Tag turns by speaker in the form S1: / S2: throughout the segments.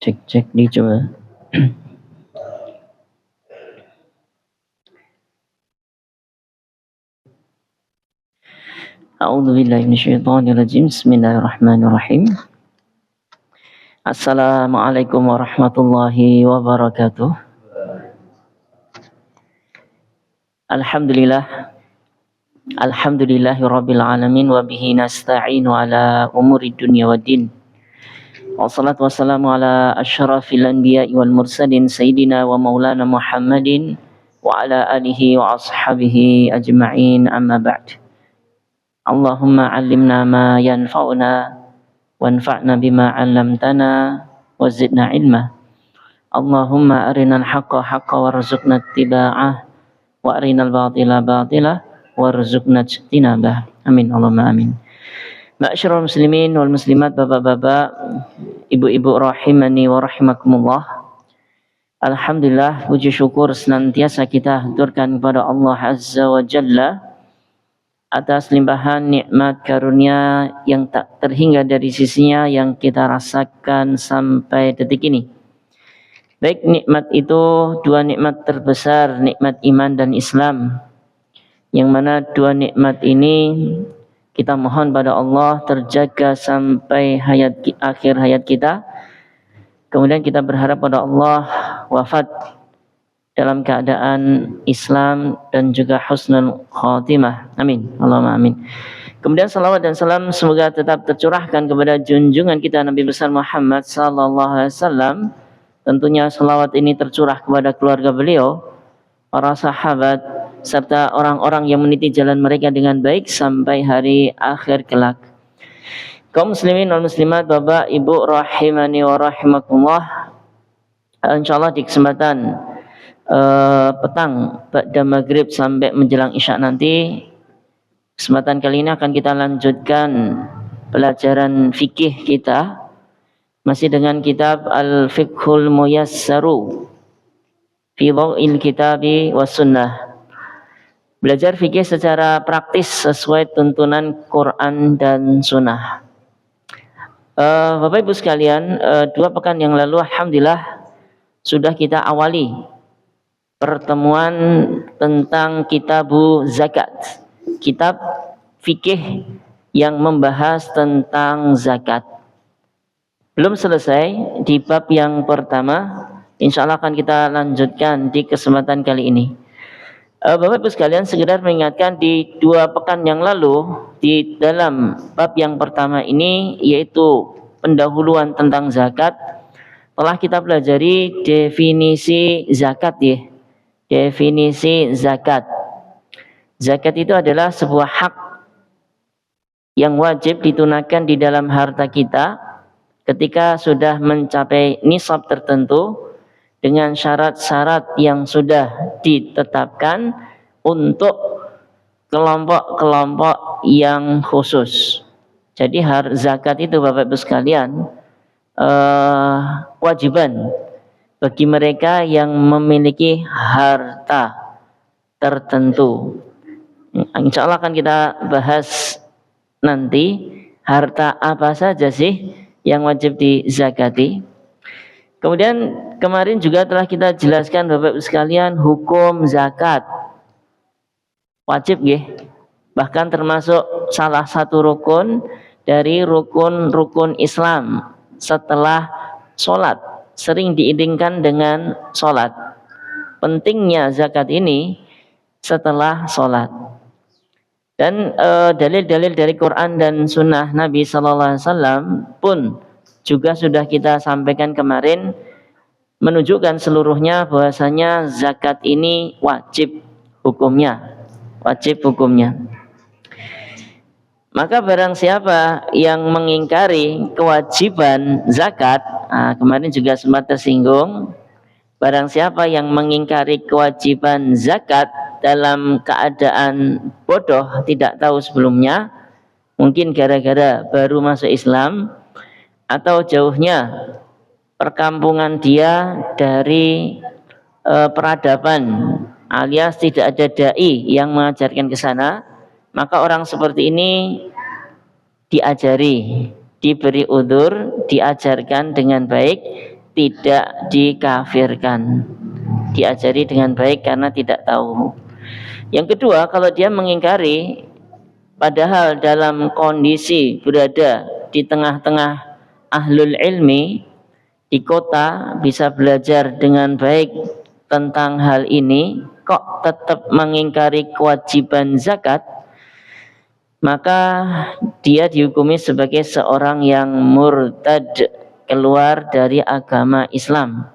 S1: Cek dicoba. A'udzubillahi minasyaitonirrajim. Bismillahirrahmanirrahim. Assalamualaikum warahmatullahi wabarakatuh. Alhamdulillahirabbil alamin wa bihi nasta'inu ala umuri dunya waddin. Wassalatu wassalamu ala asyrafil anbiya'i wal mursalin sayyidina wa maulana Muhammadin wa ala alihi wa ashabihi ajma'in, amma ba'd. Allahumma 'allimna ma yanfa'una wanfa'na bima 'allamtana wa zidna ilma. Allahumma arinal haqqa haqqan warzuqna ittiba'ah wa arinal batila batila warzuqna ijtinabah. Amin Allahumma amin. Ma'asyiral muslimin wal muslimat, bapak-bapak, ibu-ibu rahimani wa rahimakumullah. Alhamdulillah, puji syukur senantiasa kita haturkan kepada Allah Azza wa Jalla atas limpahan nikmat karunia yang tak terhingga dari sisinya yang kita rasakan sampai detik ini. Baik nikmat itu dua nikmat terbesar, nikmat iman dan Islam, yang mana dua nikmat ini kita mohon pada Allah terjaga sampai akhir hayat kita. Kemudian kita berharap pada Allah wafat dalam keadaan Islam dan juga husnul khatimah. Amin. Allahumma amin. Kemudian salawat dan salam semoga tetap tercurahkan kepada junjungan kita Nabi besar Muhammad sallallahu alaihi wasallam. Tentunya salawat ini tercurah kepada keluarga beliau, para sahabat, serta orang-orang yang meniti jalan mereka dengan baik sampai hari akhir kelak. Kaum muslimin wal muslimat, bapak ibu rahimani wa rahimakumullah. Insyaallah di kesempatan petang pada maghrib sampai menjelang isya nanti, kesempatan kali ini akan kita lanjutkan pelajaran fikih kita masih dengan kitab Al-Fiqhul Muyassaru fi Dhaw'il Kitabi was Sunnah. Belajar fikih secara praktis sesuai tuntunan Quran dan Sunnah. Bapak Ibu sekalian, 2 pekan yang lalu alhamdulillah sudah kita awali pertemuan tentang kitabu zakat, kitab fikih yang membahas tentang zakat. Belum selesai di bab yang pertama, insya Allah akan kita lanjutkan di kesempatan kali ini. Bapak Ibu sekalian, sekedar mengingatkan di 2 pekan yang lalu di dalam bab yang pertama ini, yaitu pendahuluan tentang zakat, telah kita pelajari definisi zakat ya. Definisi zakat. Zakat itu adalah sebuah hak yang wajib ditunaikan di dalam harta kita ketika sudah mencapai nisab tertentu dengan syarat-syarat yang sudah ditetapkan untuk kelompok-kelompok yang khusus. Jadi zakat itu Bapak Ibu sekalian kewajiban bagi mereka yang memiliki harta tertentu. Insya Allah akan kita bahas nanti harta apa saja sih yang wajib dizakati. Kemudian kemarin juga telah kita jelaskan Bapak Ibu sekalian hukum zakat. Wajib ya. Bahkan termasuk salah satu rukun dari rukun-rukun Islam setelah sholat. Sering diidingkan dengan sholat. Pentingnya zakat ini setelah sholat. Dan dalil-dalil dari Quran dan Sunnah Nabi SAW pun juga sudah kita sampaikan kemarin, menunjukkan seluruhnya bahwasanya zakat ini wajib hukumnya. Wajib hukumnya. Maka barang siapa yang mengingkari kewajiban zakat, kemarin juga sempat tersinggung, barang siapa yang mengingkari kewajiban zakat dalam keadaan bodoh, tidak tahu sebelumnya, mungkin gara-gara baru masuk Islam, atau jauhnya perkampungan dia dari peradaban, alias tidak ada dai yang mengajarkan ke sana, maka orang seperti ini diajari, diberi udzur, diajarkan dengan baik, tidak dikafirkan, diajari dengan baik karena tidak tahu. Yang kedua, kalau dia mengingkari padahal dalam kondisi berada di tengah-tengah ahlul ilmi, di kota, bisa belajar dengan baik tentang hal ini, kok tetap mengingkari kewajiban zakat, maka dia dihukumi sebagai seorang yang murtad, keluar dari agama Islam.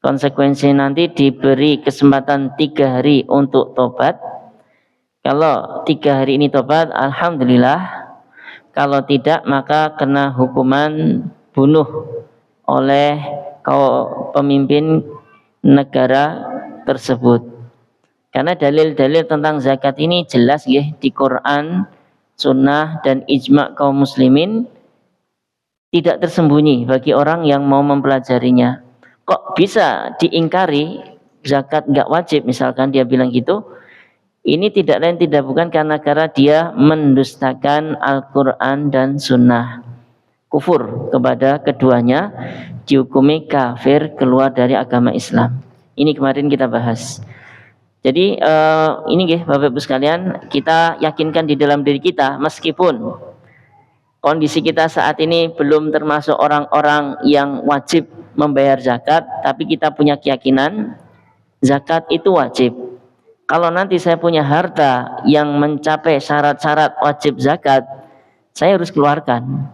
S1: Konsekuensi nanti diberi kesempatan 3 hari untuk tobat. Kalau 3 hari ini tobat, alhamdulillah. Kalau tidak, maka kena hukuman bunuh oleh pemimpin negara tersebut. Karena dalil-dalil tentang zakat ini jelas ya di Quran, sunnah, dan ijma' kaum muslimin, tidak tersembunyi bagi orang yang mau mempelajarinya. Kok bisa diingkari zakat nggak wajib, misalkan dia bilang gitu, ini tidak lain tidak bukan karena dia mendustakan Al-Quran dan sunnah. Kufur kepada keduanya, dihukumi kafir, keluar dari agama Islam. Ini kemarin kita bahas. Jadi ini Bapak Ibu sekalian, kita yakinkan di dalam diri kita, meskipun kondisi kita saat ini belum termasuk orang-orang yang wajib membayar zakat, tapi kita punya keyakinan zakat itu wajib. Kalau nanti saya punya harta yang mencapai syarat-syarat wajib zakat, saya harus keluarkan.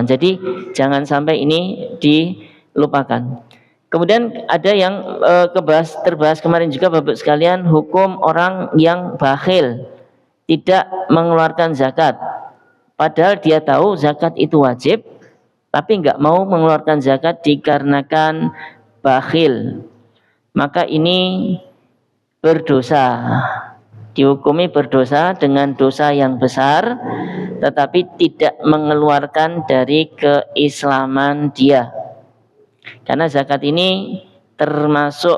S1: Jadi jangan sampai ini dilupakan. Kemudian ada yang terbahas kemarin juga Bapak sekalian, hukum orang yang bakhil, tidak mengeluarkan zakat. Padahal dia tahu zakat itu wajib, tapi nggak mau mengeluarkan zakat dikarenakan bakhil. Maka ini berdosa, dihukumi berdosa dengan dosa yang besar, tetapi tidak mengeluarkan dari keislaman dia. Karena zakat ini termasuk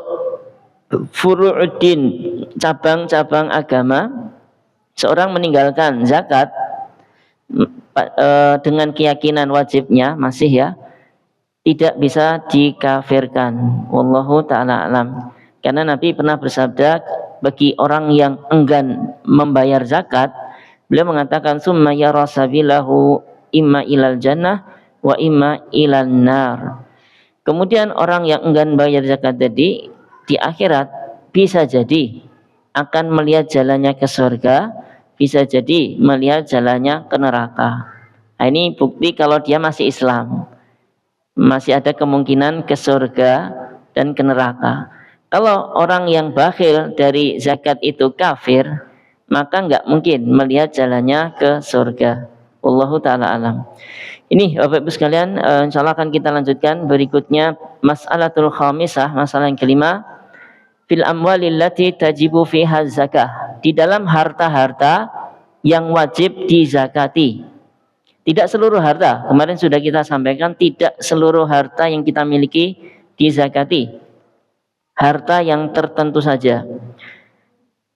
S1: furu'uddin, cabang-cabang agama. Seorang meninggalkan zakat dengan keyakinan wajibnya masih ya, tidak bisa dikafirkan. Wallahu ta'ala alam. Karena Nabi pernah bersabda, bagi orang yang enggan membayar zakat, beliau mengatakan, summa yara sabilahu imma ilal jannah wa imma ilal nar. Kemudian orang yang enggan bayar zakat tadi, di akhirat bisa jadi akan melihat jalannya ke surga, bisa jadi melihat jalannya ke neraka. Nah, ini bukti kalau dia masih Islam, masih ada kemungkinan ke surga dan ke neraka. Kalau orang yang bakhil dari zakat itu kafir, maka nggak mungkin melihat jalannya ke surga. Wallahu ta'ala alam. Ini Bapak Ibu sekalian, insyaallah akan kita lanjutkan berikutnya mas'alatul khamisah, masalah yang kelima, fil amwalil lati tajibu fiha zakah, di dalam harta-harta yang wajib dizakati. Tidak seluruh harta, kemarin sudah kita sampaikan, tidak seluruh harta yang kita miliki dizakati. Harta yang tertentu saja.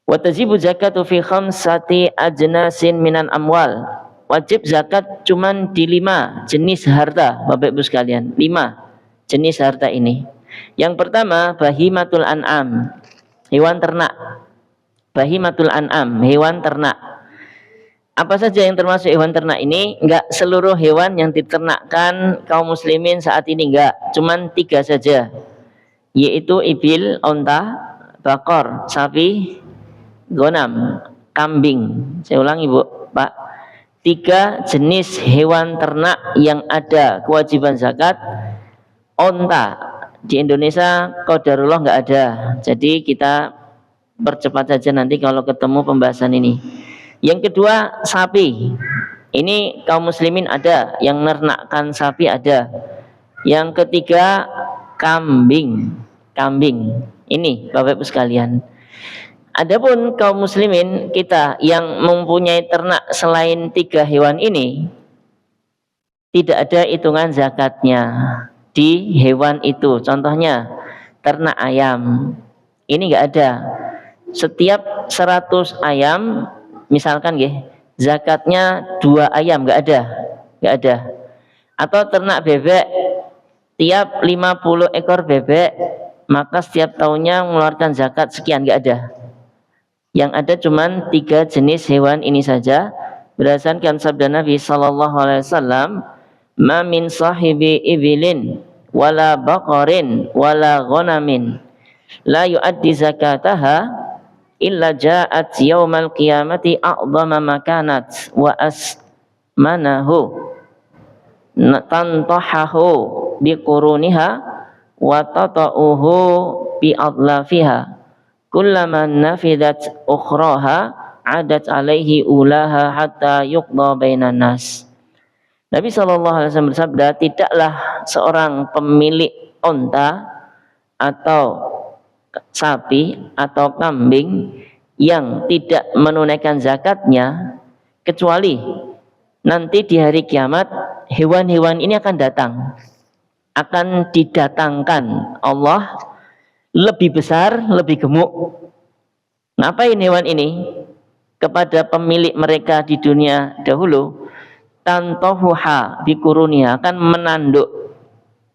S1: Wa tajibu zakatu fi khamsati ajnasin minan amwal. Wajib zakat cuman di 5 jenis harta, Bapak Ibu sekalian. 5 jenis harta ini. Yang pertama, bahimatul an'am, hewan ternak. Bahimatul an'am, hewan ternak. Apa saja yang termasuk hewan ternak ini? Enggak seluruh hewan yang diternakkan kaum muslimin saat ini, enggak. Cuman 3 saja. Yaitu ibil, onta, bakor, sapi, gonam, kambing. Saya ulangi Bu, Pak. 3 jenis hewan ternak yang ada kewajiban zakat. Onta di Indonesia qadarullah nggak ada, jadi kita percepat saja nanti kalau ketemu pembahasan ini. Yang kedua, sapi. Ini kaum muslimin ada yang nernakkan sapi, ada. Yang ketiga, kambing. Ini Bapak Ibu sekalian. Adapun kaum muslimin kita yang mempunyai ternak selain 3 hewan ini, tidak ada hitungan zakatnya di hewan itu. Contohnya ternak ayam, ini enggak ada. Setiap 100 ayam misalkan zakatnya 2 ayam, enggak ada. Atau ternak bebek tiap 50 ekor bebek maka setiap tahunnya mengeluarkan zakat sekian, nggak ada. Yang ada cuman 3 jenis hewan ini saja. Berdasarkan sabda Nabi sallallahu alaihi wasallam, "Ma min sahibi ibilin wala baqarin wala ghanamin la yu'addi zakataha illa ja'at yaumal qiyamati a'dhama makanat wa asmanahu tantahahu biquruniha wa tata'uhu bi adlafiha kullama nafidat ukhraha adat alaihi ulaha hatta yuqda bainan nas." Nabi SAW bersabda, tidaklah seorang pemilik onta atau sapi atau kambing yang tidak menunaikan zakatnya, kecuali nanti di hari kiamat hewan-hewan ini akan datang, akan didatangkan Allah lebih besar, lebih gemuk. Ngapain hewan ini? Kepada pemilik mereka di dunia dahulu, tantohuha bikuruniha, akan menanduk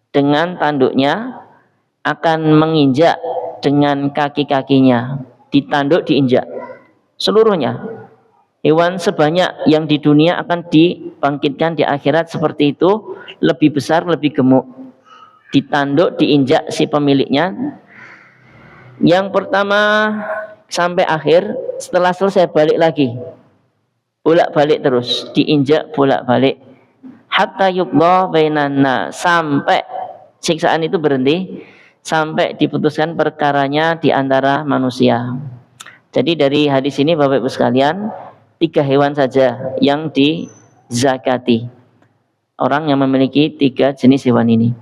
S1: dengan tanduknya, akan menginjak dengan kaki-kakinya, ditanduk, diinjak seluruhnya. Hewan sebanyak yang di dunia akan dibangkitkan di akhirat seperti itu, lebih besar, lebih gemuk, ditanduk, diinjak si pemiliknya. Yang pertama sampai akhir, setelah selesai balik lagi, bolak-balik terus, diinjak bolak-balik hatta yuqda bainan nas, sampai siksaan itu berhenti, sampai diputuskan perkaranya di antara manusia. Jadi dari hadis ini Bapak Ibu sekalian, 3 hewan saja yang dizakati orang yang memiliki 3 jenis hewan ini.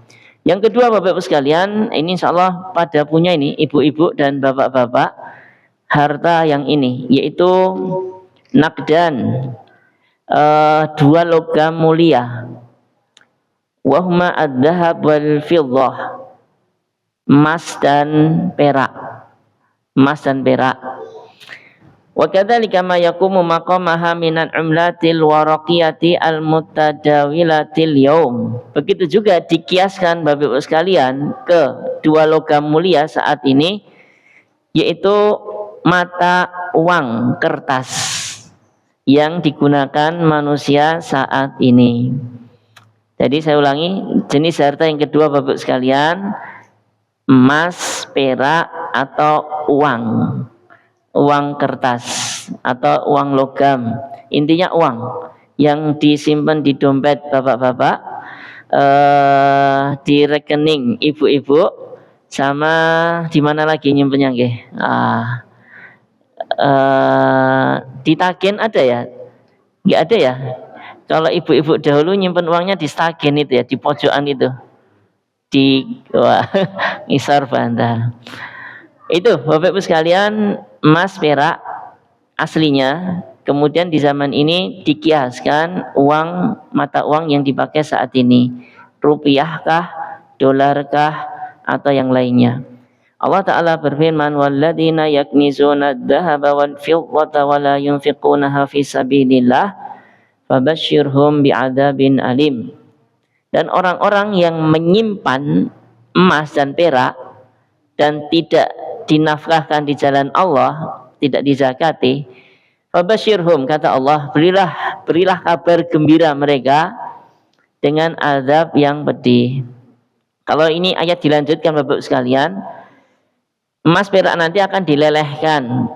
S1: Yang kedua Bapak Ibu sekalian, ini insya Allah pada punya ini ibu-ibu dan bapak-bapak harta yang ini, yaitu nakdan, 2 logam mulia, wahma ad-dhahab wal fiddah, emas dan perak, emas dan perak. Wa kadzalika ma yaqumu maqamaha minan umlatil waraqiyati al mutadawilatil yaum. Begitu juga dikiaskan Bapak Ibu sekalian ke 2 logam mulia saat ini, yaitu mata uang kertas yang digunakan manusia saat ini. Jadi saya ulangi, jenis harta yang kedua Bapak sekalian, emas, perak atau uang kertas atau uang logam. Intinya uang yang disimpan di dompet bapak-bapak, di rekening ibu-ibu, sama di mana lagi nyimpennya nggih? Di Tagen ada ya? Nggak ada ya? Kalau ibu-ibu dahulu nyimpen uangnya di Tagen itu ya, di pojokan itu, di Ngisor Bantar. Itu Bapak Ibu sekalian, emas perak aslinya, kemudian di zaman ini dikiaskan uang, mata uang yang dipakai saat ini, rupiahkah, dolarkah, atau yang lainnya. Allah Ta'ala berfirman, walladzina yaknizuna adh-dhahaba wal fiddata wa la yunfiqunaha fi sabilillah fabasyirhum bi'adzabin alim. Dan orang-orang yang menyimpan emas dan perak dan tidak dinafkahkan di jalan Allah, tidak dizakati, fabasyirhum, kata Allah, berilah kabar gembira mereka dengan azab yang pedih. Kalau ini ayat dilanjutkan Bapak sekalian, emas perak nanti akan dilelehkan,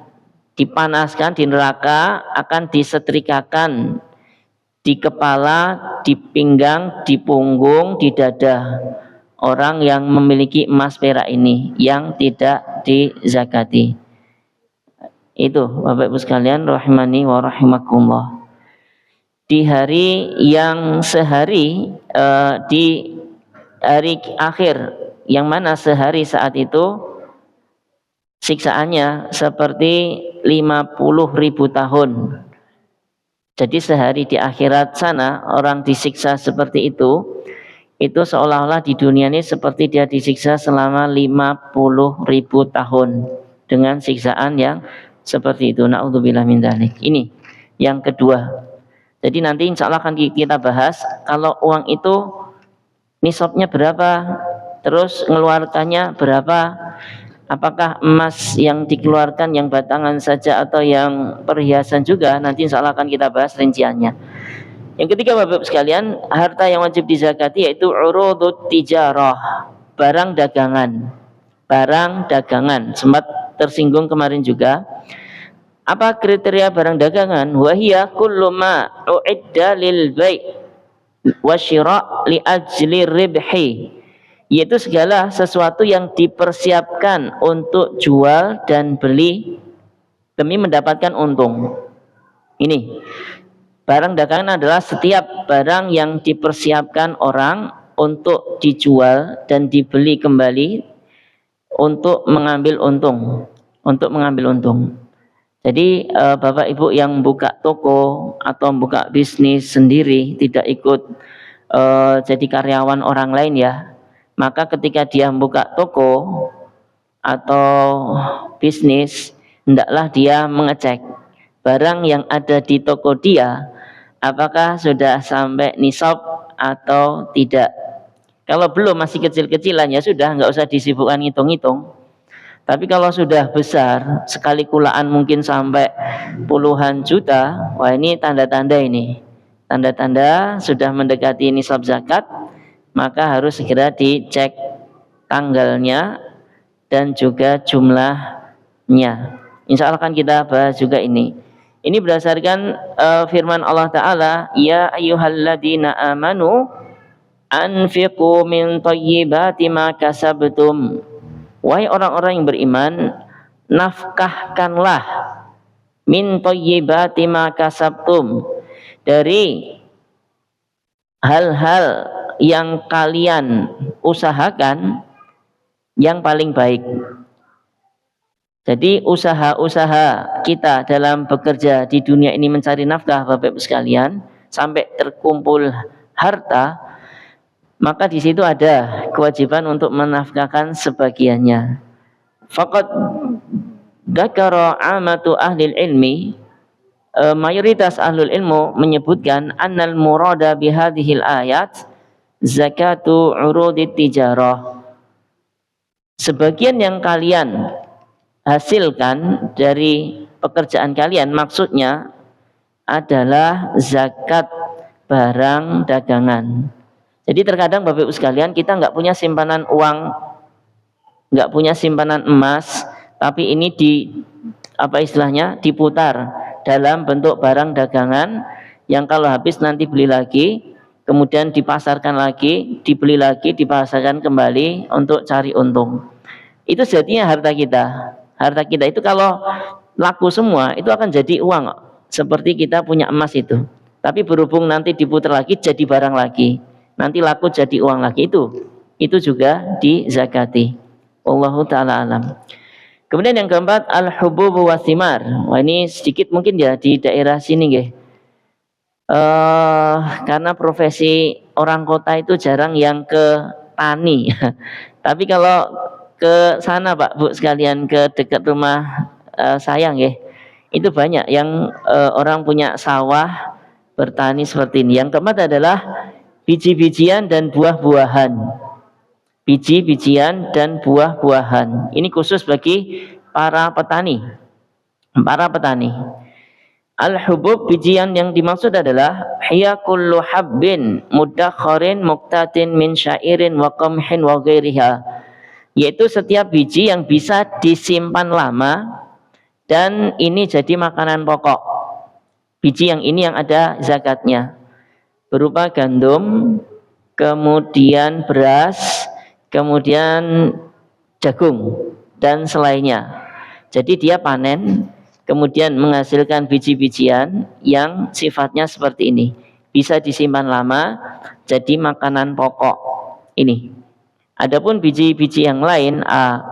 S1: dipanaskan di neraka, akan disetrikakan di kepala, di pinggang, di punggung, di dada orang yang memiliki emas perak ini yang tidak dizakati. Itu Bapak Ibu sekalian rahimani wa rahimakumullah. Di hari yang sehari, di hari akhir, yang mana sehari saat itu siksaannya seperti 50.000 tahun. Jadi sehari di akhirat sana orang disiksa seperti itu seolah-olah di dunia ini seperti dia disiksa selama 50.000 tahun dengan siksaan yang seperti itu. Na'udzubillah min dzalik. Ini yang kedua. Jadi nanti insya Allah akan kita bahas, kalau uang itu nisabnya berapa, terus ngeluarkannya berapa, apakah emas yang dikeluarkan yang batangan saja atau yang perhiasan juga, nanti insya Allah akan kita bahas rinciannya. Yang ketiga Bapak sekalian, harta yang wajib dizakati yaitu urudut tijarah, barang dagangan. Barang dagangan, sempat tersinggung kemarin juga. Apa kriteria barang dagangan? Wahiyya kullu ma u'idda lil bai' wa syira' li ajli ribhi, yaitu segala sesuatu yang dipersiapkan untuk jual dan beli demi mendapatkan untung. Ini barang dagangan adalah setiap barang yang dipersiapkan orang untuk dijual dan dibeli kembali untuk mengambil untung, Jadi Bapak Ibu yang buka toko atau buka bisnis sendiri, tidak ikut jadi karyawan orang lain ya, maka ketika dia buka toko atau bisnis, hendaklah dia mengecek barang yang ada di toko dia apakah sudah sampai nisab atau tidak. Kalau belum, masih kecil-kecilan, ya sudah, nggak usah disibukkan hitung-hitung. Tapi kalau sudah besar, sekali kulaan mungkin sampai puluhan juta, wah ini tanda-tanda ini. Tanda-tanda sudah mendekati nisab zakat, maka harus segera dicek tanggalnya dan juga jumlahnya. Insya Allah akan kita bahas juga ini. Ini berdasarkan firman Allah Ta'ala, ya ayyuhalladzina amanu anfiqu min thayyibati ma kasabtum. Wahai orang-orang yang beriman, nafkahkanlah min thayyibati ma kasabtum, dari hal-hal yang kalian usahakan yang paling baik. Jadi usaha-usaha kita dalam bekerja di dunia ini mencari nafkah Bapak Ibu sekalian, sampai terkumpul harta, maka di situ ada kewajiban untuk menafkahkan sebagiannya. Faqad dzakara amatu ahli ilmi, mayoritas ahlul ilmu menyebutkan annal murada bihadhil ayat zakatu urudit tijarah. Sebagian yang kalian hasilkan dari pekerjaan kalian maksudnya adalah zakat barang dagangan. Jadi terkadang Bapak Ibu sekalian, kita nggak punya simpanan uang, nggak punya simpanan emas, tapi ini diputar dalam bentuk barang dagangan yang kalau habis nanti beli lagi, kemudian dipasarkan lagi, dibeli lagi, dipasarkan kembali untuk cari untung. Itu jadinya harta kita. Harta kita itu kalau laku semua itu akan jadi uang, seperti kita punya emas itu. Tapi berhubung nanti diputar lagi jadi barang lagi, nanti laku jadi uang lagi, itu juga dizakati. Wallahu ta'ala alam. Kemudian yang keempat, al-hubub wa thimar. Wah, ini sedikit mungkin ya di daerah sini nggih. Karena profesi orang kota itu jarang yang ke tani. Tapi kalau ke sana Pak Bu sekalian, ke dekat rumah saya nggih, itu banyak yang orang punya sawah bertani seperti ini. Yang keempat adalah biji-bijian dan buah-buahan. Biji-bijian dan buah-buahan. Ini khusus bagi para petani. Al-hubub, bijian yang dimaksud adalah hiya kullu habbin mudakharin muqtatin min syairin wa qamhin wa ghairiha, yaitu setiap biji yang bisa disimpan lama dan ini jadi makanan pokok. Biji yang ini yang ada zakatnya, berupa gandum, kemudian beras, kemudian jagung dan selainnya. Jadi dia panen, kemudian menghasilkan biji-bijian yang sifatnya seperti ini, bisa disimpan lama jadi makanan pokok ini. Adapun biji-biji yang lain,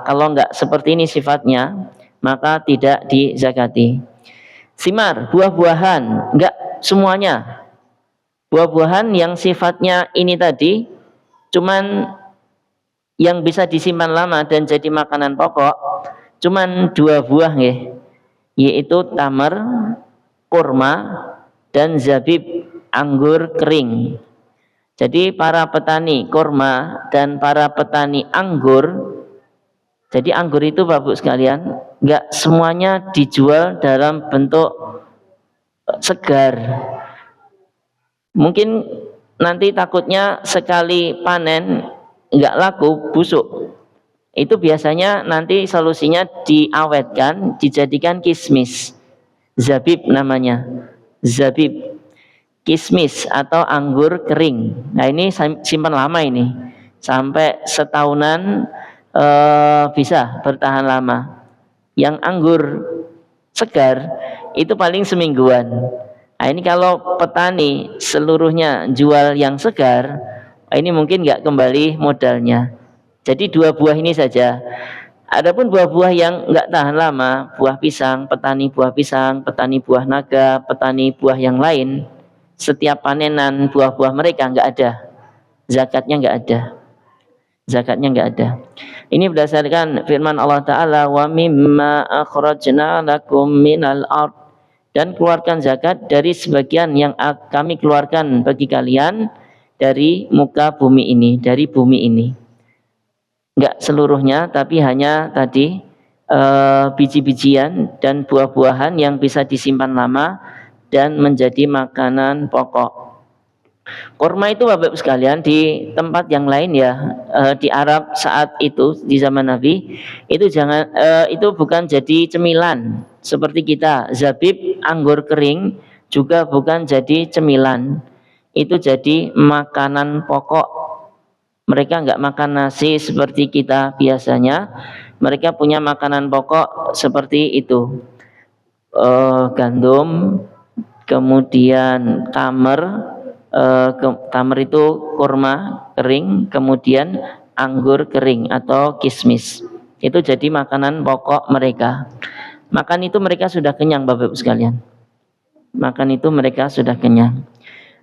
S1: kalau enggak seperti ini sifatnya, maka tidak dizakati. Simar, buah-buahan, enggak semuanya. Buah-buahan yang sifatnya ini tadi, cuman yang bisa disimpan lama dan jadi makanan pokok, cuman 2 buah nggih, yaitu tamar, kurma, dan zabib, anggur kering. Jadi para petani kurma dan para petani anggur, jadi anggur itu Bapak sekalian, enggak semuanya dijual dalam bentuk segar. Mungkin nanti takutnya sekali panen enggak laku, busuk. Itu biasanya nanti solusinya diawetkan, dijadikan kismis. Zabib namanya. Zabib. Kismis atau anggur kering. Nah ini simpan lama ini, sampai setahunan bisa bertahan lama. Yang anggur segar itu paling semingguan. Nah ini kalau petani seluruhnya jual yang segar, ini mungkin nggak kembali modalnya. Jadi 2 buah ini saja. Adapun buah-buah yang nggak tahan lama, buah pisang, petani buah naga, petani buah yang lain, setiap panenan buah-buah mereka nggak ada, zakatnya nggak ada. Ini berdasarkan firman Allah Ta'ala, wa mimma akhrajna lakum minal ard, dan keluarkan zakat dari sebagian yang kami keluarkan bagi kalian dari muka bumi ini, dari bumi ini. Nggak seluruhnya, tapi hanya tadi biji-bijian dan buah-buahan yang bisa disimpan lama dan menjadi makanan pokok. Kurma itu Bapak sekalian di tempat yang lain ya, di Arab saat itu di zaman Nabi itu itu bukan jadi cemilan seperti kita. Zabib anggur kering juga bukan jadi cemilan, itu jadi makanan pokok. Mereka enggak makan nasi seperti kita biasanya. Mereka punya makanan pokok seperti itu, gandum, kemudian tamer, tamer itu kurma kering, kemudian anggur kering atau kismis. Itu jadi makanan pokok mereka. Makan itu mereka sudah kenyang Bapak sekalian. Makan itu mereka sudah kenyang.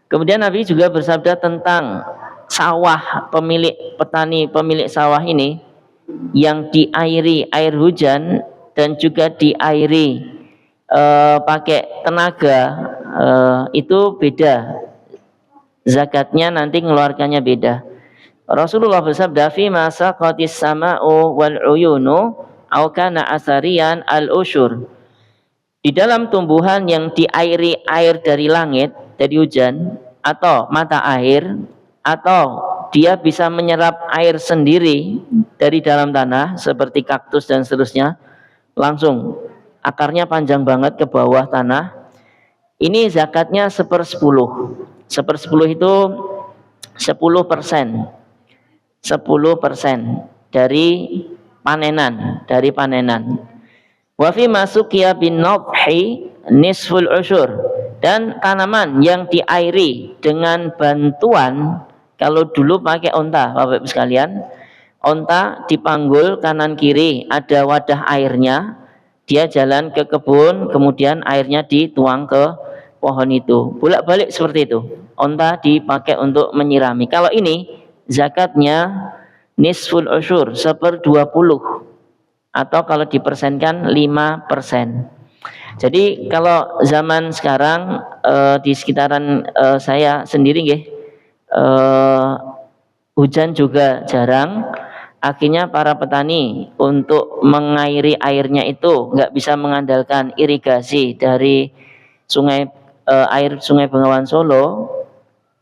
S1: Kemudian Nabi juga bersabda tentang sawah, petani pemilik sawah ini yang diairi air hujan dan juga diairi pakai tenaga, itu beda. Zakatnya nanti mengeluarkannya beda. Rasulullah bersabda, fi ma saqatis sama'u wal uyunu au kana asarian al usyur. Di dalam tumbuhan yang diairi air dari langit, dari hujan atau mata air, atau dia bisa menyerap air sendiri dari dalam tanah seperti kaktus dan seterusnya, langsung akarnya panjang banget ke bawah tanah. Ini zakatnya 1/10. 1/10 itu 10%. 10% dari panenan. Wa fi masuqiya bin nadhi nisful usyur, dan tanaman yang diairi dengan bantuan, kalau dulu pakai onta Bapak Ibu sekalian, onta dipanggul kanan kiri, ada wadah airnya, dia jalan ke kebun, kemudian airnya dituang ke pohon itu, bolak-balik seperti itu. Onta dipakai untuk menyirami. Kalau ini zakatnya nisful usyur, 1/20, atau kalau dipersenkan 5%. Jadi kalau zaman sekarang di sekitaran saya sendiri hujan juga jarang, akhirnya para petani untuk mengairi airnya itu nggak bisa mengandalkan irigasi dari air Sungai Bengawan Solo,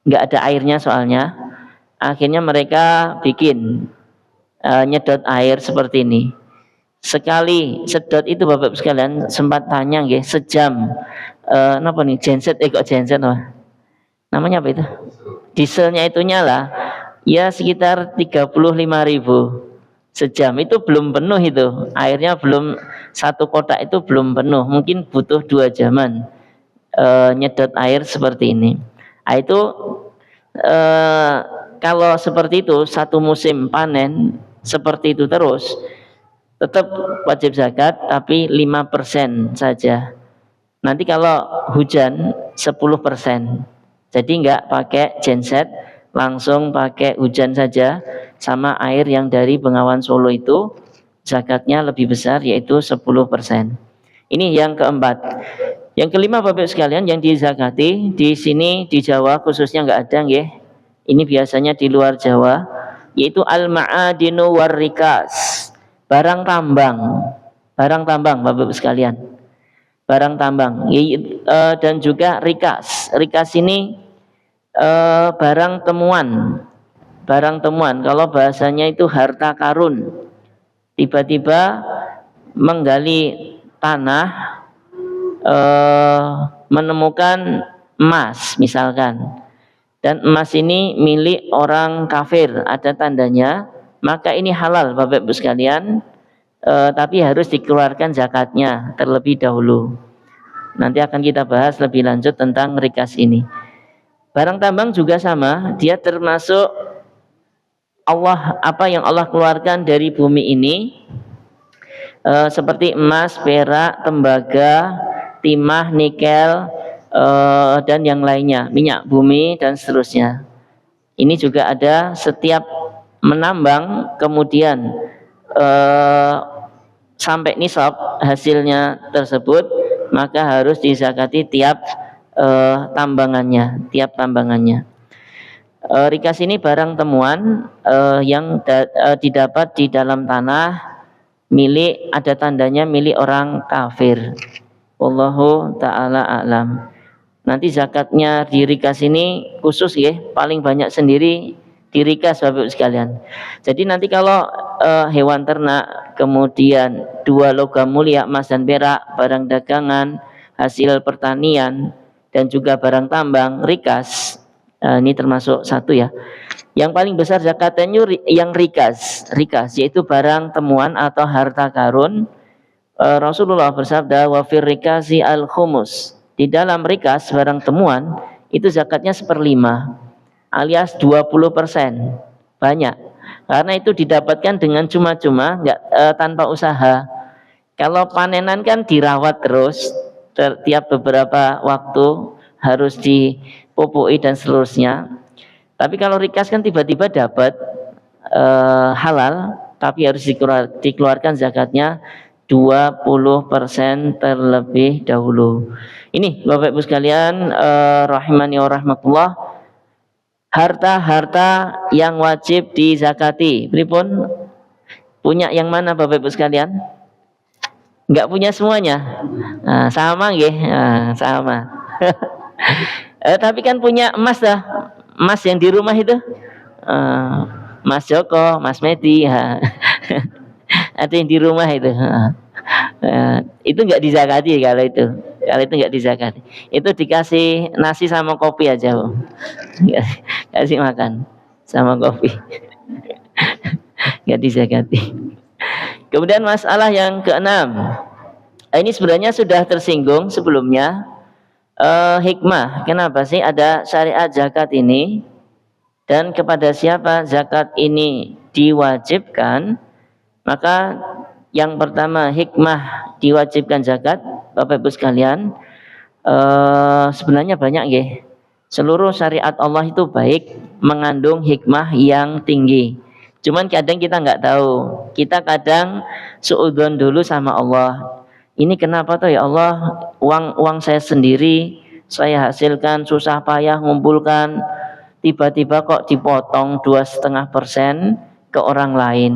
S1: nggak ada airnya soalnya. Akhirnya mereka bikin nyedot air seperti ini. Sekali sedot itu Bapak sekalian, sempat tanya sejam apa nih genset kok genset namanya apa itu, dieselnya itu nyala ya sekitar 35.000 sejam. Itu belum penuh, itu airnya belum, satu kotak itu belum penuh, mungkin butuh 2 jaman nyedot air seperti ini. Nah, itu kalau seperti itu satu musim panen seperti itu terus, tetap wajib zakat, tapi 5% saja. Nanti kalau hujan 10%. Jadi enggak pakai genset, langsung pakai hujan saja, sama air yang dari Bengawan Solo itu zakatnya lebih besar, yaitu 10%. Ini yang keempat. Yang kelima Bapak sekalian, yang dizakati di sini di Jawa khususnya enggak ada Ini biasanya di luar Jawa, yaitu al-ma'adinu warrikas, barang tambang. Barang tambang Bapak Ibu sekalian. Barang tambang dan juga rikas. Rikas ini barang temuan. Barang temuan, kalau bahasanya itu harta karun. Tiba-tiba menggali tanah, menemukan emas misalkan, dan emas ini milik orang kafir, ada tandanya, maka ini halal Bapak Ibu sekalian, tapi harus dikeluarkan zakatnya terlebih dahulu. Nanti akan kita bahas lebih lanjut tentang rikas ini. Barang tambang juga sama, dia termasuk Allah, apa yang Allah keluarkan dari bumi ini, seperti emas, perak, tembaga, timah, nikel, dan yang lainnya, minyak bumi dan seterusnya. Ini juga ada, setiap menambang kemudian sampai nisab hasilnya tersebut, maka harus dizakati tiap tambangannya, rikas ini barang temuan yang didapat di dalam tanah, milik, ada tandanya milik orang kafir. Wallahu ta'ala a'lam. Nanti zakatnya di rikas ini khusus ya, paling banyak sendiri di rikas Bapak Ibu sekalian. Jadi nanti kalau hewan ternak, kemudian 2 logam mulia, emas dan perak, barang dagangan, hasil pertanian, dan juga barang tambang, rikas, ini termasuk satu ya. Yang paling besar zakatnya yang rikas, yaitu barang temuan atau harta karun. Rasulullah bersabda, wa fir rikasi al khumus, di dalam rikas barang temuan itu zakatnya 1/5 alias 20%, banyak, karena itu didapatkan dengan cuma-cuma, enggak tanpa usaha. Kalau panenan kan dirawat terus, tiap beberapa waktu harus dipupui dan seterusnya. Tapi kalau rikas kan tiba-tiba dapat halal, tapi harus dikeluarkan zakatnya 20% terlebih dahulu. Ini Bapak Ibu sekalian, rahimani wa rahmatullah, harta-harta yang wajib dizakati. Pripun? Punya yang mana Bapak Ibu sekalian? Enggak punya semuanya. Nah, sama nggih? Nah, sama. Tapi kan punya emas dah. Emas yang di rumah itu. Mas Joko, Mas Medi, ada yang di rumah itu. Itu enggak dizakati kalau itu. Kalau itu enggak dizakati. Itu dikasih nasi sama kopi aja, Bu. Kasih makan sama kopi. Enggak dizakati. Kemudian masalah yang keenam, ini sebenarnya sudah tersinggung sebelumnya, hikmah. Kenapa sih ada syariat zakat ini, dan kepada siapa zakat ini diwajibkan? Maka yang pertama, hikmah diwajibkan zakat, Bapak Ibu sekalian, sebenarnya banyak ya. Seluruh syariat Allah itu baik, mengandung hikmah yang tinggi. Cuman kadang kita nggak tahu. Kita kadang suudzon dulu sama Allah. Ini kenapa tuh ya Allah, uang saya sendiri saya hasilkan susah payah ngumpulkan, tiba-tiba kok dipotong 2,5% ke orang lain.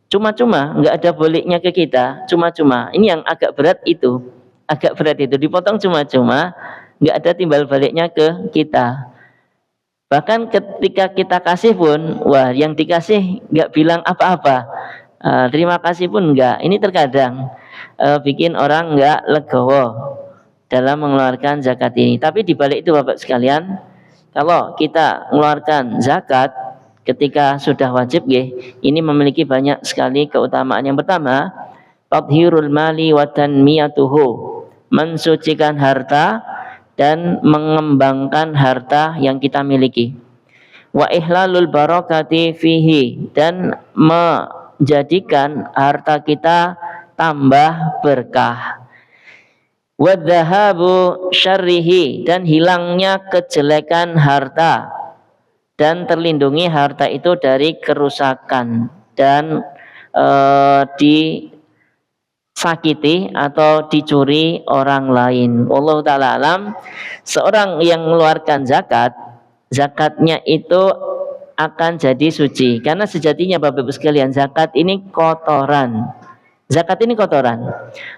S1: Cuma-cuma, nggak ada baliknya ke kita, cuma-cuma. Ini yang agak berat itu, dipotong cuma-cuma, nggak ada timbal baliknya ke kita. Bahkan ketika kita kasih pun, wah yang dikasih nggak bilang apa-apa, terima kasih pun nggak. Ini terkadang bikin orang nggak legowo dalam mengeluarkan zakat ini. Tapi dibalik itu Bapak sekalian, kalau kita mengeluarkan zakat ketika sudah wajib, ini memiliki banyak sekali keutamaan. Yang pertama, tathhirul mali wa tanmiyatuhu, mensucikan harta dan mengembangkan harta yang kita miliki. Wa ihlalul barakati fihi, dan menjadikan harta kita tambah berkah. Wa dhahabu syarrihi, dan hilangnya kejelekan harta, dan terlindungi harta itu dari kerusakan dan disakiti atau dicuri orang lain. Wallahu ta'ala alam. Seorang yang mengeluarkan zakat zakatnya itu akan jadi suci. Karena sejatinya Bapak Ibu sekalian, zakat ini kotoran. Zakat ini kotoran.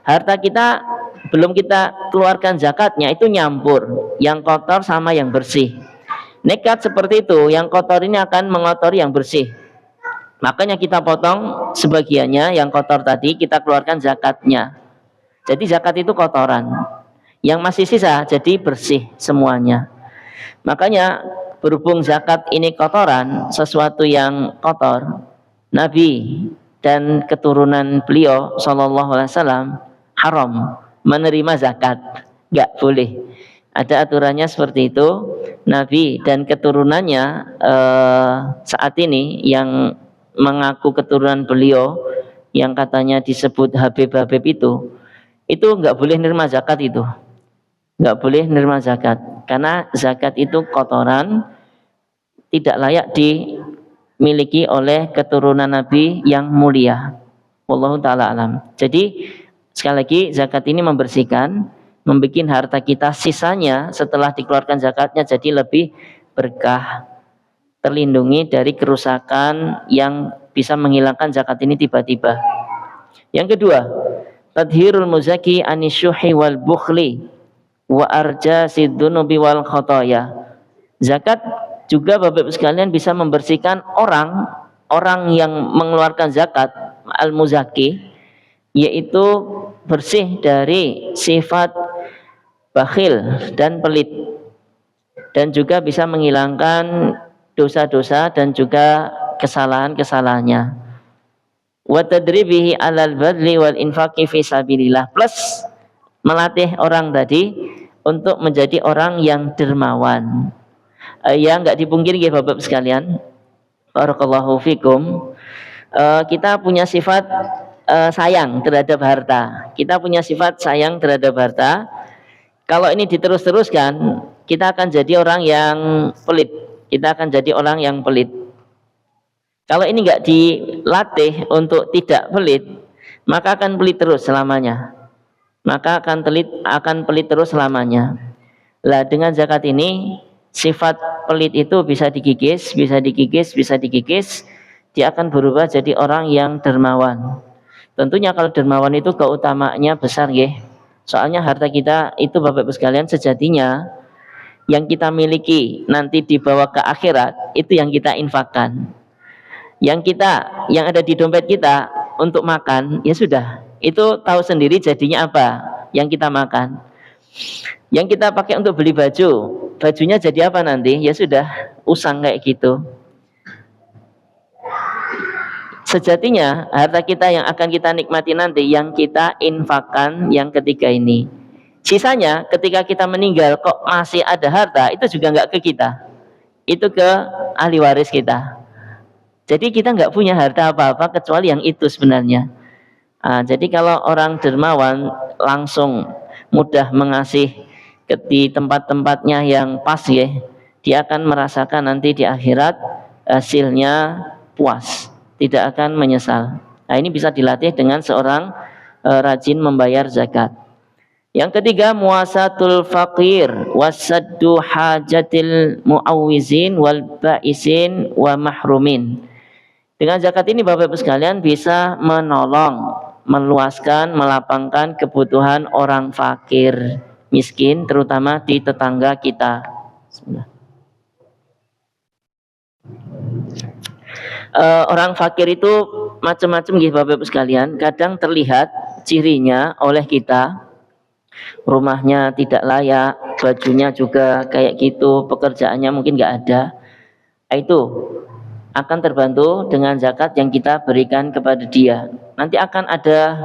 S1: Harta kita belum kita keluarkan zakatnya itu nyampur, yang kotor sama yang bersih. Nekat seperti itu, yang kotor ini akan mengotori yang bersih. Makanya kita potong sebagiannya, yang kotor tadi kita keluarkan zakatnya. Jadi zakat itu kotoran. Yang masih sisa jadi bersih semuanya. Makanya berhubung zakat ini kotoran, sesuatu yang kotor, Nabi dan keturunan beliau Shallallahu Alaihi Wasallam haram menerima zakat, nggak boleh. Ada aturannya seperti itu. Nabi dan keturunannya saat ini yang mengaku keturunan beliau, yang katanya disebut Habib-Habib itu nggak boleh nerima zakat itu. Nggak boleh nerima zakat karena zakat itu kotoran, tidak layak dimiliki oleh keturunan Nabi yang mulia. Wallahu ta'ala alam. Jadi sekali lagi zakat ini membersihkan, membuat harta kita sisanya setelah dikeluarkan zakatnya jadi lebih berkah, terlindungi dari kerusakan yang bisa menghilangkan zakat ini tiba-tiba. Yang kedua, tadhirul muzaki anisyuhi wal bukhli wa arja siddunubi wal khotoya. Zakat juga Bapak Ibu sekalian bisa membersihkan orang yang mengeluarkan zakat al-muzaki, yaitu bersih dari sifat bakhil dan pelit, dan juga bisa menghilangkan dosa-dosa dan juga kesalahan-kesalahannya. Wa tadribihi alal badli wal infaqi fi sabilillah, plus melatih orang tadi untuk menjadi orang yang dermawan. Ya nggak dipungkiri ya Bapak sekalian, barakallahu fikum, kita punya sifat sayang terhadap harta. Kita punya sifat sayang terhadap harta. Kalau ini diterus-teruskan, kita akan jadi orang yang pelit. Kita akan jadi orang yang pelit. Kalau ini nggak dilatih untuk tidak pelit, maka akan pelit terus selamanya. Maka akan pelit terus selamanya. Lah dengan zakat ini, sifat pelit itu bisa dikikis, dia akan berubah jadi orang yang dermawan. Tentunya kalau dermawan itu keutamaannya besar nggih. Soalnya harta kita itu Bapak Ibu sekalian sejatinya yang kita miliki nanti dibawa ke akhirat itu yang kita infakkan. Yang ada di dompet kita untuk makan, ya sudah, itu tahu sendiri jadinya apa yang kita makan. Yang kita pakai untuk beli baju, bajunya jadi apa nanti, ya sudah, usang kayak gitu. Sejatinya harta kita yang akan kita nikmati nanti yang kita infakkan yang ketiga ini. Sisanya ketika kita meninggal kok masih ada harta, itu juga nggak ke kita, itu ke ahli waris kita. Jadi kita nggak punya harta apa-apa kecuali yang itu sebenarnya. Jadi kalau orang dermawan langsung mudah mengasih di tempat-tempatnya yang pas ya, dia akan merasakan nanti di akhirat hasilnya puas, tidak akan menyesal. Nah ini bisa dilatih dengan seorang rajin membayar zakat. Yang ketiga, muasatul faqir wasaddu hajatil muawwizin wal ba'isin wa mahrumin. Dengan zakat ini Bapak Ibu sekalian bisa menolong, meluaskan, melapangkan kebutuhan orang fakir, miskin, terutama di tetangga kita. Orang fakir itu macam-macam gitu Bapak Ibu sekalian. Kadang terlihat cirinya oleh kita, rumahnya tidak layak, bajunya juga kayak gitu, pekerjaannya mungkin nggak ada. Itu akan terbantu dengan zakat yang kita berikan kepada dia. Nanti akan ada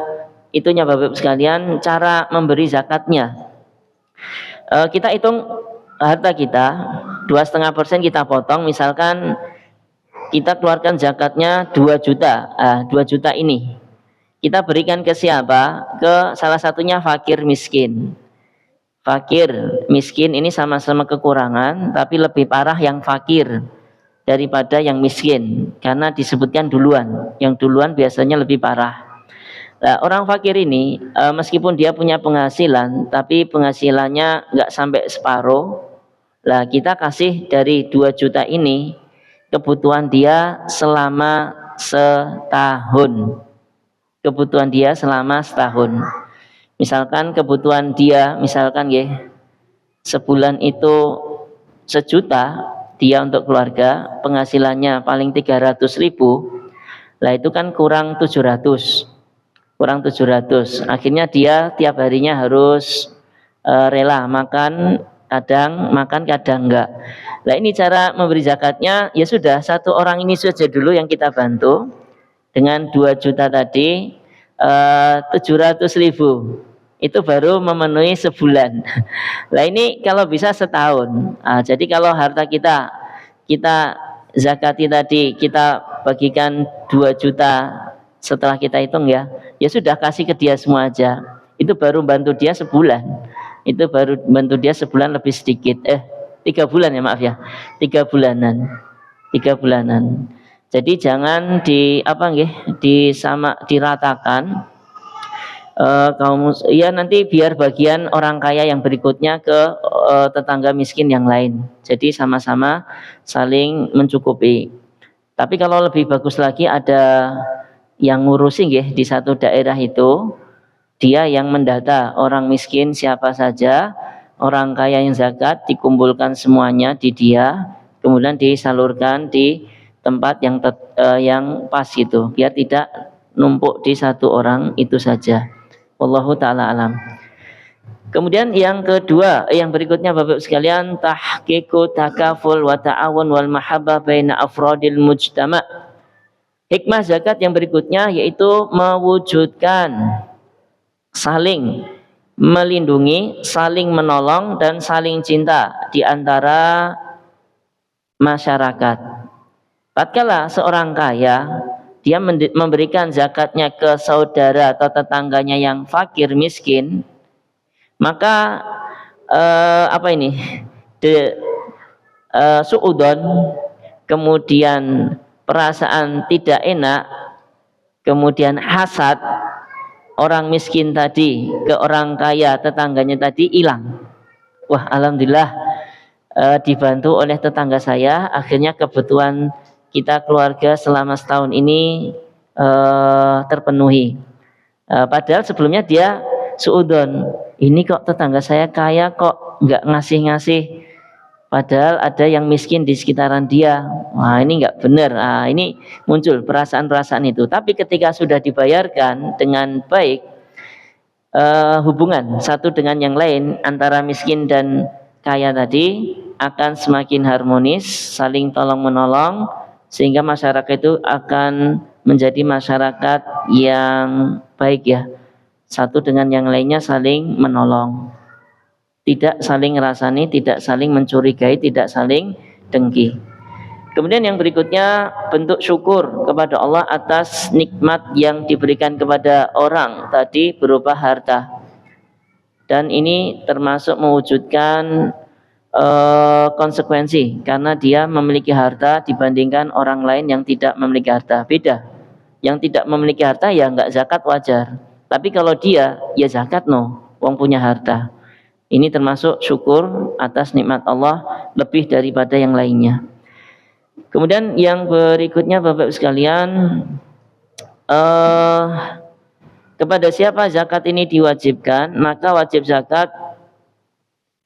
S1: itunya Bapak Ibu sekalian, cara memberi zakatnya. Kita hitung harta kita, 2,5% kita potong, misalkan kita keluarkan zakatnya 2 juta. 2 juta ini kita berikan ke siapa? Ke salah satunya fakir miskin. Fakir miskin ini sama-sama kekurangan, tapi lebih parah yang fakir daripada yang miskin, karena disebutkan duluan. Yang duluan biasanya lebih parah. Nah, orang fakir ini meskipun dia punya penghasilan, tapi penghasilannya nggak sampai separuh, Lah kita kasih dari 2 juta ini kebutuhan dia selama setahun. Kebutuhan dia selama setahun. Misalkan kebutuhan dia, misalkan ya, sebulan itu sejuta, dia untuk keluarga, penghasilannya paling 300.000, lah itu kan kurang 700. Kurang 700. Akhirnya dia tiap harinya harus rela makan kadang enggak. Nah ini cara memberi zakatnya, ya sudah, satu orang ini saja dulu yang kita bantu dengan 2 juta tadi, 700.000 itu baru memenuhi sebulan. Nah ini kalau bisa setahun. Jadi kalau harta kita zakati tadi, kita bagikan 2 juta setelah kita hitung ya sudah, kasih ke dia semua aja. Itu baru bantu dia sebulan. Itu baru bantu dia sebulan lebih sedikit. 3 bulan ya, maaf ya. 3 bulanan. 3 bulanan. Jadi jangan diratakan. Nanti biar bagian orang kaya yang berikutnya ke tetangga miskin yang lain. Jadi sama-sama saling mencukupi. Tapi kalau lebih bagus lagi, ada yang ngurusin ya di satu daerah itu, dia yang mendata orang miskin siapa saja, orang kaya yang zakat, dikumpulkan semuanya di dia, kemudian disalurkan di tempat yang pas itu, biar tidak numpuk di satu orang itu saja. Wallahu ta'ala alam. Kemudian yang kedua, yang berikutnya Bapak sekalian, tahqiqu takaful wa ta'awun wal mahabbah baina afradil mujtama'. Hikmah zakat yang berikutnya yaitu mewujudkan saling melindungi, saling menolong, dan saling cinta di antara masyarakat. Tatkala seorang kaya dia memberikan zakatnya ke saudara atau tetangganya yang fakir miskin, maka suudon, kemudian perasaan tidak enak, kemudian hasad orang miskin tadi ke orang kaya tetangganya tadi hilang. Wah, alhamdulillah dibantu oleh tetangga saya, akhirnya kebutuhan kita keluarga selama setahun ini terpenuhi. Padahal sebelumnya dia suudon, ini kok tetangga saya kaya kok nggak ngasih-ngasih, padahal ada yang miskin di sekitaran dia. Wah, ini nggak benar. Ini muncul perasaan-perasaan itu. Tapi ketika sudah dibayarkan dengan baik, hubungan satu dengan yang lain antara miskin dan kaya tadi akan semakin harmonis, saling tolong menolong, sehingga masyarakat itu akan menjadi masyarakat yang baik ya, satu dengan yang lainnya saling menolong, tidak saling ngerasani, tidak saling mencurigai, tidak saling dengki. Kemudian yang berikutnya, bentuk syukur kepada Allah atas nikmat yang diberikan kepada orang tadi berupa harta. Dan ini termasuk mewujudkan konsekuensi, karena dia memiliki harta dibandingkan orang lain yang tidak memiliki harta. Beda. Yang tidak memiliki harta ya enggak zakat, wajar. Tapi kalau dia ya zakat, wong punya harta. Ini termasuk syukur atas nikmat Allah lebih daripada yang lainnya. Kemudian yang berikutnya Bapak sekalian, kepada siapa zakat ini diwajibkan? Maka wajib zakat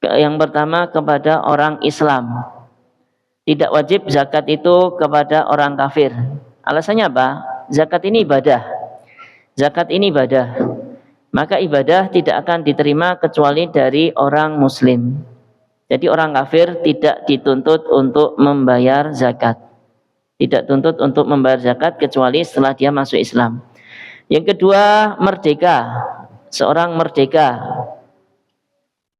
S1: yang pertama kepada orang Islam. Tidak wajib zakat itu kepada orang kafir. Alasannya apa? Zakat ini ibadah. Zakat ini ibadah. Maka ibadah tidak akan diterima kecuali dari orang muslim. Jadi orang kafir tidak dituntut untuk membayar zakat. Tidak tuntut untuk membayar zakat kecuali setelah dia masuk Islam. Yang kedua, merdeka. Seorang merdeka.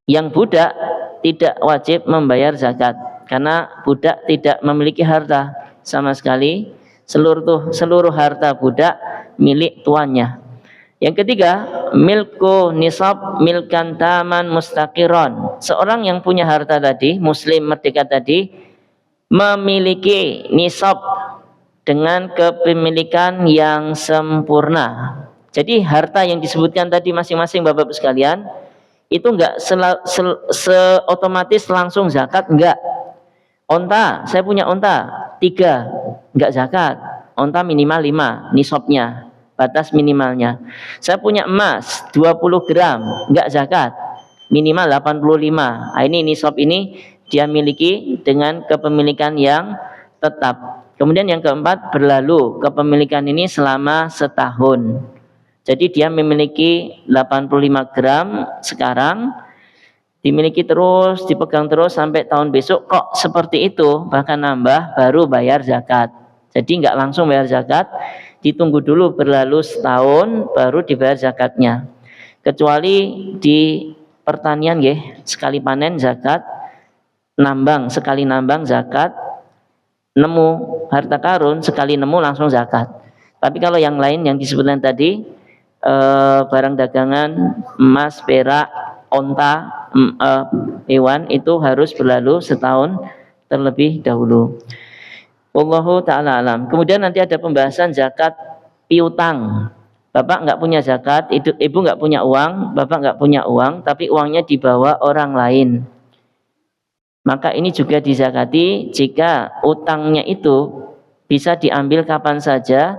S1: Yang budak tidak wajib membayar zakat, karena budak tidak memiliki harta sama sekali. Seluruh harta budak milik tuannya. Yang ketiga, milku nisab milkan taman mustaqiron. Seorang yang punya harta tadi, muslim merdeka tadi, memiliki nisab dengan kepemilikan yang sempurna. Jadi harta yang disebutkan tadi masing-masing Bapak-Ibu sekalian itu enggak otomatis langsung zakat, enggak. Onta, saya punya onta 3, enggak zakat. Onta minimal 5 nisabnya, batas minimalnya. Saya punya emas 20 gram, enggak zakat, minimal 85. Nah, ini nisab ini dia miliki dengan kepemilikan yang tetap. Kemudian yang keempat, berlalu kepemilikan ini selama setahun. Jadi dia memiliki 85 gram sekarang, dimiliki terus, dipegang terus sampai tahun besok, kok seperti itu, bahkan nambah, baru bayar zakat. Jadi nggak langsung bayar zakat, ditunggu dulu berlalu setahun, baru dibayar zakatnya. Kecuali di pertanian ya, sekali panen zakat, nambang, sekali nambang zakat, nemu harta karun, sekali nemu langsung zakat. Tapi kalau yang lain yang disebutkan tadi, barang dagangan, emas, perak, onta, hewan, itu harus berlalu setahun terlebih dahulu. Wallahu ta'ala alam. Kemudian nanti ada pembahasan zakat piutang. Bapak nggak punya zakat, ibu nggak punya uang, bapak nggak punya uang, tapi uangnya dibawa orang lain. Maka ini juga dizakati jika utangnya itu bisa diambil kapan saja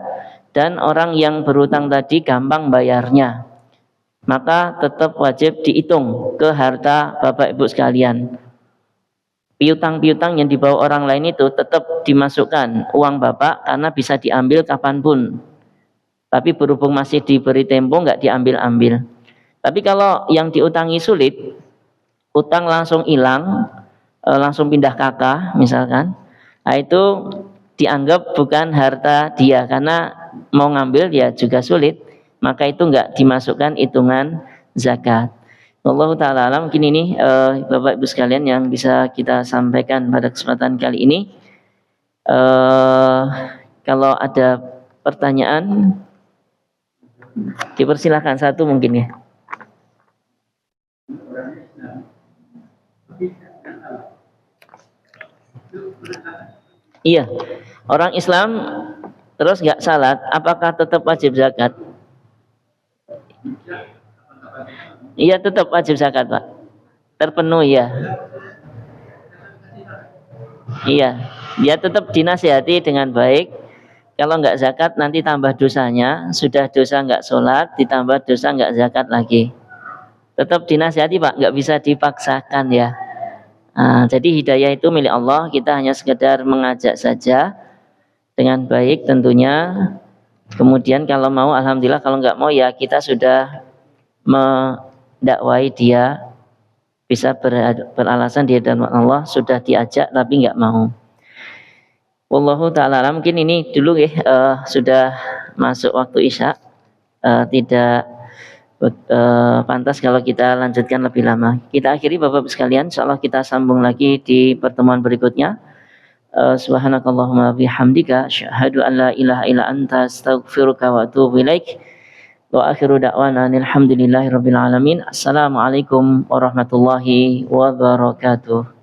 S1: dan orang yang berutang tadi gampang bayarnya, maka tetap wajib dihitung ke harta Bapak Ibu sekalian. Piutang-piutang yang dibawa orang lain itu tetap dimasukkan uang Bapak karena bisa diambil kapanpun. Tapi berhubung masih diberi tempo nggak diambil-ambil. Tapi kalau yang diutangi sulit, utang langsung hilang, langsung pindah kakak misalkan, nah itu dianggap bukan harta dia karena mau ngambil ya juga sulit, maka itu enggak dimasukkan hitungan zakat. Allah ta'ala alam. Mungkin ini Bapak Ibu sekalian yang bisa kita sampaikan pada kesempatan kali ini. Kalau ada pertanyaan dipersilahkan, satu mungkin ya. Iya, orang Islam terus nggak salat, apakah tetap wajib zakat? Iya, tetap wajib zakat, Pak. Terpenuhi ya. Iya, dia tetap dinasihati dengan baik. Kalau nggak zakat nanti tambah dosanya. Sudah dosa nggak sholat, ditambah dosa nggak zakat lagi. Tetap dinasihati, Pak, nggak bisa dipaksakan ya. Nah, jadi hidayah itu milik Allah. Kita hanya sekedar mengajak saja dengan baik tentunya. Kemudian kalau mau alhamdulillah, kalau nggak mau ya kita sudah mendakwai dia, bisa beralasan dia dan Allah sudah diajak tapi nggak mau. Wallahu ta'ala alam. Mungkin ini dulu ya, sudah masuk waktu isya, tidak pantas kalau kita lanjutkan lebih lama. Kita akhiri Bapak Ibu sekalian, insyaallah kita sambung lagi di pertemuan berikutnya. Subhanakallahumma bihamdika asyhadu an la ilaha illa anta astaghfiruka wa atubu ilaik. Wa akhiru da'wana alhamdulillahirabbil alamin. Assalamualaikum warahmatullahi wabarakatuh.